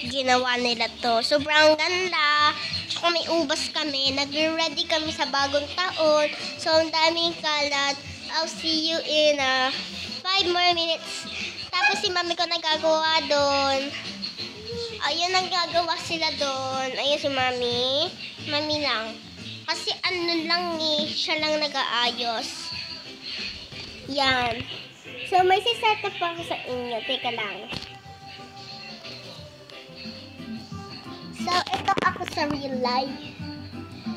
Ginawa nila to. Sobrang ganda. Tsaka may ubas kami. Nag-ready kami sa bagong taon. So, ang daming kalat. I'll see you in 5 more minutes. Tapos si mami ko nagagawa doon. Ayun, nagagawa sila doon. Ayun si mami. Mami lang. Kasi ano lang siya lang nag-aayos. Yan. So, may siset up ako sa inyo. Teka lang. So, ito ako sa real life.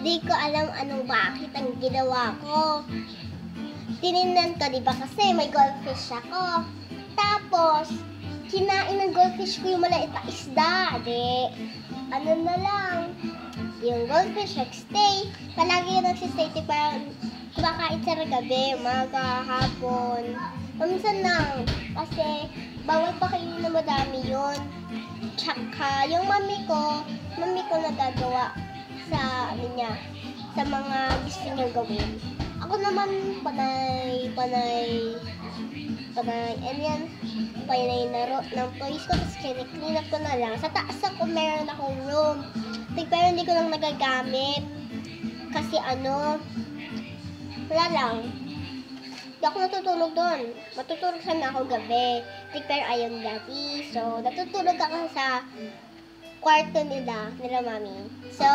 Di ko alam bakit ang ginawa ko. Tinignan ko, diba? Kasi may goldfish ako. Tapos, kinain ng goldfish ko yung maliit na isda. Di, ano na lang. Yung goldfish nagstay. Palagi yung nagsistay. Parang kumakain sa gabi, umaga, hapon. Minsan lang. Kasi, bawal pa kayo na madami yun. Tsaka, yung mami ko nagagawa sa sa mga gusto niya gawin. Ako naman panay naro ng toys ko, tapos clean up ko na lang. Sa taas ako meron akong room. Pero hindi ko lang nagagamit. Kasi wala lang. Hindi ako natutulog doon. Matutulog sana ako gabi. Pero ayaw ni Daddy. So, natutulog ako sa kwarto nila mami. So,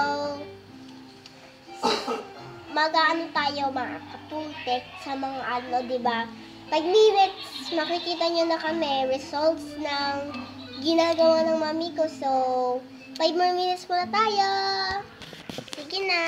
tayo mga kaputik sa mga diba? 5 minutes, makikita nyo na kami results ng ginagawa ng mami ko. So, 5 more minutes muna tayo. Sige na.